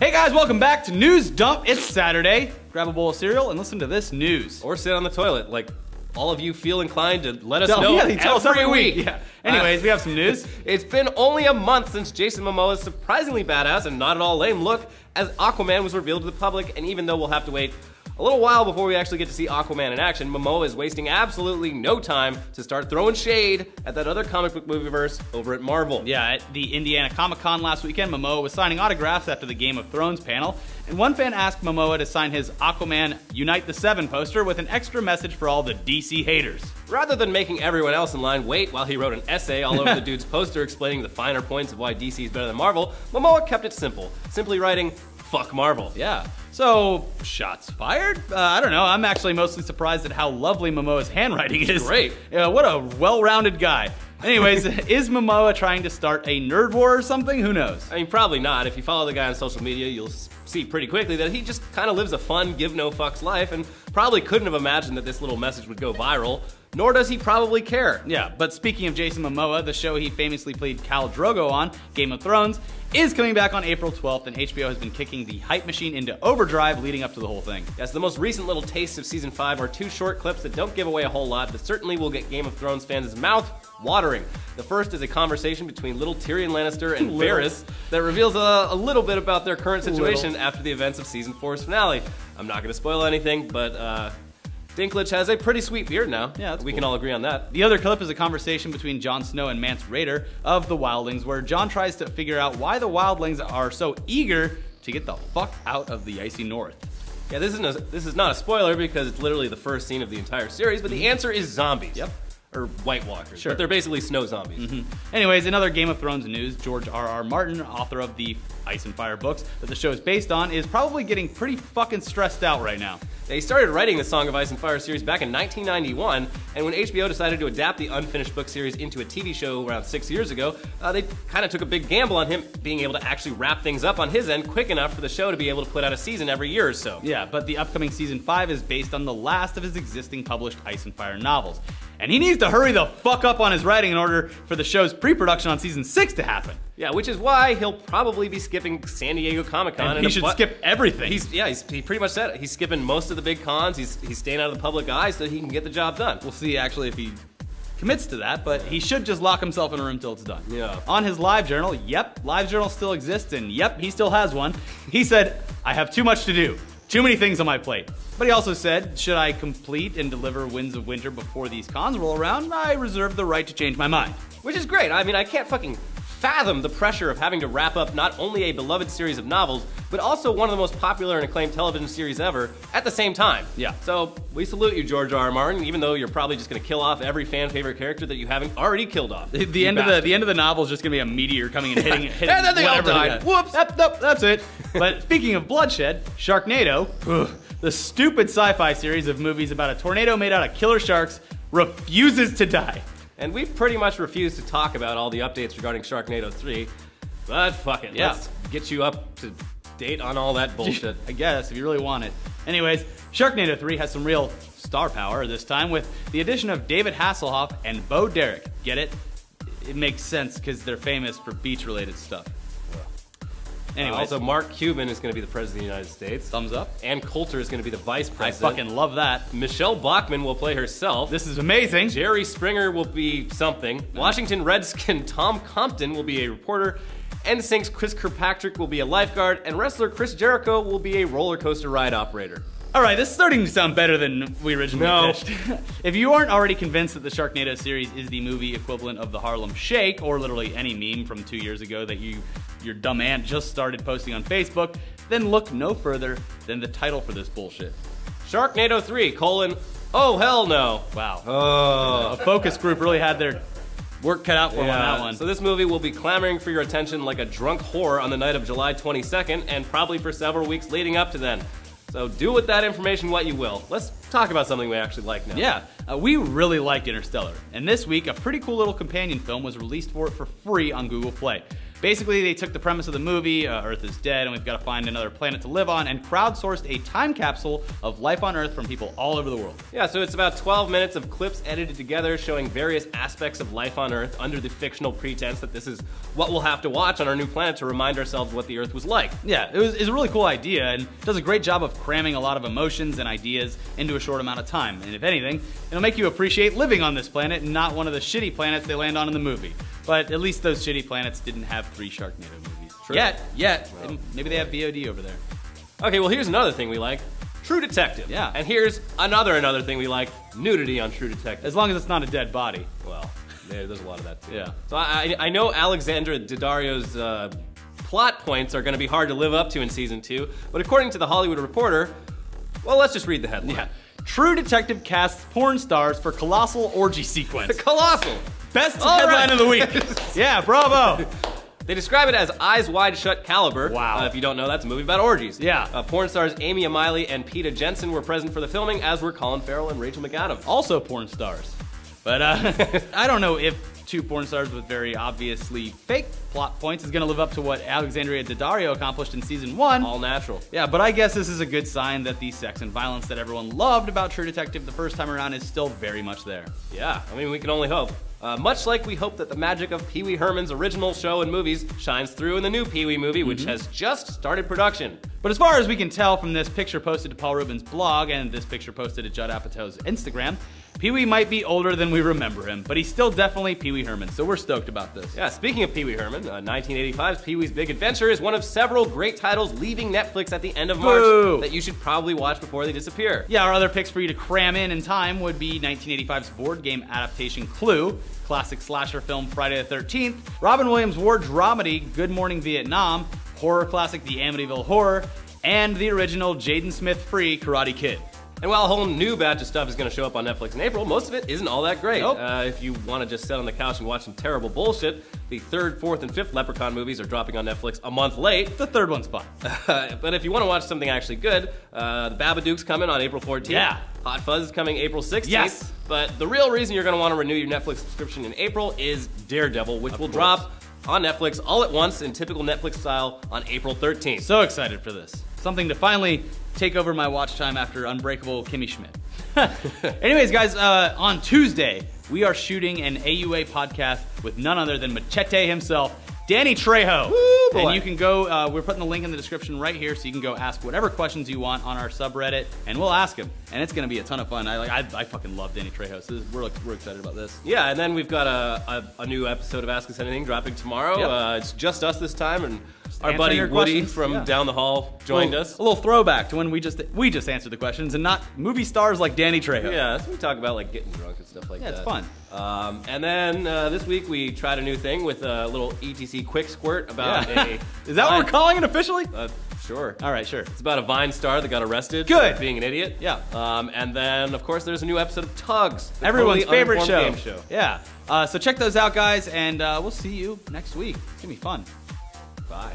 Hey guys, welcome back to News Dump. It's Saturday. Grab a bowl of cereal and listen to this news. Or sit on the toilet, like all of you feel inclined to let us know tell us every week. Yeah. Anyways, we have some news. It's been only a month since Jason Momoa's surprisingly badass and not at all lame look as Aquaman was revealed to the public, and even though we'll have to wait a little while before we actually get to see Aquaman in action, Momoa is wasting absolutely no time to start throwing shade at that other comic book movieverse over at Marvel. Yeah, at the Indiana Comic-Con last weekend, Momoa was signing autographs after the Game of Thrones panel, and one fan asked Momoa to sign his Aquaman Unite the Seven poster with an extra message for all the DC haters. Rather than making everyone else in line wait while he wrote an essay all over the dude's poster explaining the finer points of why DC is better than Marvel, Momoa kept it simple, simply writing, "Fuck Marvel." Yeah. So, shots fired? I don't know. I'm actually mostly surprised at how lovely Momoa's handwriting is. Great. What a well-rounded guy. Anyways, is Momoa trying to start a nerd war or something? Who knows? I mean, probably not. If you follow the guy on social media, you'll see pretty quickly that he just kind of lives a fun, give-no-fucks life, and probably couldn't have imagined that this little message would go viral, nor does he probably care. Yeah, but speaking of Jason Momoa, the show he famously played Khal Drogo on, Game of Thrones, is coming back on April 12th, and HBO has been kicking the hype machine into overdrive leading up to the whole thing. Yes, the most recent little tastes of Season 5 are two short clips that don't give away a whole lot, but certainly will get Game of Thrones fans' mouth watering. The first is a conversation between little Tyrion Lannister and Varys that reveals a little bit about their current situation after the events of Season 4's finale. I'm not going to spoil anything, but Dinklage has a pretty sweet beard now. Yeah, we can all agree on that. The other clip is a conversation between Jon Snow and Mance Rayder of the Wildlings, where Jon tries to figure out why the Wildlings are so eager to get the fuck out of the icy north. Yeah, this is not a spoiler because it's literally the first scene of the entire series, but the answer is zombies. Yep. Or White Walkers. Sure. But they're basically snow zombies. Anyways, in other Game of Thrones news, George R.R. Martin, author of the Ice and Fire books that the show is based on, is probably getting pretty fucking stressed out right now. They started writing the Song of Ice and Fire series back in 1991, and when HBO decided to adapt the unfinished book series into a TV show around 6 years ago, they kind of took a big gamble on him being able to actually wrap things up on his end quick enough for the show to be able to put out a season every year or so. Yeah, but the upcoming Season 5 is based on the last of his existing published Ice and Fire novels. And he needs to hurry the fuck up on his writing in order for the show's pre-production on Season 6 to happen. Yeah, which is why he'll probably be skipping San Diego Comic-Con. And he should skip everything. He pretty much said it. He's skipping most of the big cons. He's staying out of the public eye so he can get the job done. We'll see actually if he commits to that, but he should just lock himself in a room till it's done. Yeah. On his live journal, yep, live journal still exists, and yep, he still has one. He said, "I have too much to do. Too many things on my plate." But he also said, "Should I complete and deliver Winds of Winter before these cons roll around, I reserve the right to change my mind." Which is great. I mean, I can't fucking fathom the pressure of having to wrap up not only a beloved series of novels, but also one of the most popular and acclaimed television series ever at the same time. Yeah. So we salute you, George R.R. Martin, even though you're probably just going to kill off every fan favorite character that you haven't already killed off. The end of the novel is just gonna be a meteor coming and hitting and then they all died. Whoops. Yep, that's it. But speaking of bloodshed, Sharknado, the stupid sci-fi series of movies about a tornado made out of killer sharks, refuses to die. And we pretty much refuse to talk about all the updates regarding Sharknado 3, but fuck it, let's get you up to date on all that bullshit. I guess, if you really want it. Anyways, Sharknado 3 has some real star power this time with the addition of David Hasselhoff and Bo Derek. Get it? It makes sense because they're famous for beach-related stuff. Anyways. Also, Mark Cuban is going to be the President of the United States. Thumbs up. Ann Coulter is going to be the Vice I President. fucking love that. Michelle Bachmann will play herself. This is amazing. Jerry Springer will be something. Washington Redskin Tom Compton will be a reporter. NSYNC's Chris Kirkpatrick will be a lifeguard. And wrestler Chris Jericho will be a roller coaster ride operator. Alright, this is starting to sound better than we originally pitched. If you aren't already convinced that the Sharknado series is the movie equivalent of the Harlem Shake, or literally any meme from 2 years ago that your dumb aunt just started posting on Facebook, then look no further than the title for this bullshit. Sharknado 3, oh hell no. Wow. Oh. A focus group really had their work cut out for them on that one. So this movie will be clamoring for your attention like a drunk whore on the night of July 22nd, and probably for several weeks leading up to then. So do with that information what you will. Let's talk about something we actually like now. Yeah, we really liked Interstellar, and this week a pretty cool little companion film was released for it for free on Google Play. Basically, they took the premise of the movie, Earth is dead and we've got to find another planet to live on, and crowdsourced a time capsule of life on Earth from people all over the world. Yeah, so it's about 12 minutes of clips edited together showing various aspects of life on Earth under the fictional pretense that this is what we'll have to watch on our new planet to remind ourselves what the Earth was like. Yeah, it's a really cool idea and does a great job of cramming a lot of emotions and ideas into a short amount of time. And if anything, it'll make you appreciate living on this planet and not one of the shitty planets they land on in the movie. But at least those shitty planets didn't have 3 Sharknado movies. True. Yet. Well, Maybe they have VOD over there. Okay, well here's another thing we like. True Detective. Yeah. And here's another thing we like. Nudity on True Detective. As long as it's not a dead body. Well, there's a lot of that too. Yeah. So I know Alexandra Daddario's plot points are going to be hard to live up to in season 2, but according to the Hollywood Reporter, well, let's just read the headline. Yeah. True Detective casts porn stars for colossal orgy sequence. Colossal. Best headline of the week. Yeah, bravo. They describe it as Eyes Wide Shut caliber. Wow. If you don't know, that's a movie about orgies. Yeah. Porn stars Amy Amiley and Peta Jensen were present for the filming, as were Colin Farrell and Rachel McAdams. Also porn stars. But I don't know if 2 porn stars with very obviously fake plot points is going to live up to what Alexandria Daddario accomplished in season 1. All natural. Yeah, but I guess this is a good sign that the sex and violence that everyone loved about True Detective the first time around is still very much there. Yeah, I mean, we can only hope. Much like we hope that the magic of Pee Wee Herman's original show and movies shines through in the new Pee Wee movie, which has just started production. But as far as we can tell from this picture posted to Paul Rubin's blog and this picture posted to Judd Apatow's Instagram, Pee Wee might be older than we remember him, but he's still definitely Pee Wee Herman, so we're stoked about this. Yeah, speaking of Pee Wee Herman, 1985's Pee Wee's Big Adventure is one of several great titles leaving Netflix at the end of March that you should probably watch before they disappear. Yeah, our other picks for you to cram in time would be 1985's board game adaptation Clue, classic slasher film Friday the 13th, Robin Williams' war dramedy Good Morning Vietnam, horror classic The Amityville Horror, and the original Jaden Smith free Karate Kid. And while a whole new batch of stuff is going to show up on Netflix in April, most of it isn't all that great. Nope. If you want to just sit on the couch and watch some terrible bullshit, the 3rd, 4th, and 5th Leprechaun movies are dropping on Netflix a month late. The 3rd one's fun. But if you want to watch something actually good, The Babadook's coming on April 14th. Yeah. Hot Fuzz is coming April 16th. Yes. But the real reason you're going to want to renew your Netflix subscription in April is Daredevil, which will drop on Netflix all at once in typical Netflix style on April 13th. So excited for this. Something to finally take over my watch time after Unbreakable Kimmy Schmidt. Anyways, guys, on Tuesday, we are shooting an AUA podcast with none other than Machete himself, Danny Trejo. Woo, boy. And you can go, we're putting the link in the description right here so you can go ask whatever questions you want on our subreddit, and we'll ask him. And it's going to be a ton of fun. I fucking love Danny Trejo, so we're excited about this. Yeah, and then we've got a new episode of Ask Us Anything dropping tomorrow. Yep. It's just us this time, and our answering buddy your Woody questions. from down the hall joined us. A little throwback to when we just answered the questions and not movie stars like Danny Trejo. Yeah, so we talk about like getting drunk and stuff like that. Yeah, it's fun. And then this week we tried a new thing with a little ETC quick squirt about a... Is that what we're calling it officially? Sure. All right, sure. It's about a Vine star that got arrested Good. for being an idiot. Yeah. And then, of course, there's a new episode of Tugs. the Everyone's totally favorite show. uninformed game show. Yeah. So check those out, guys, and we'll see you next week. It's going to be fun. Bye.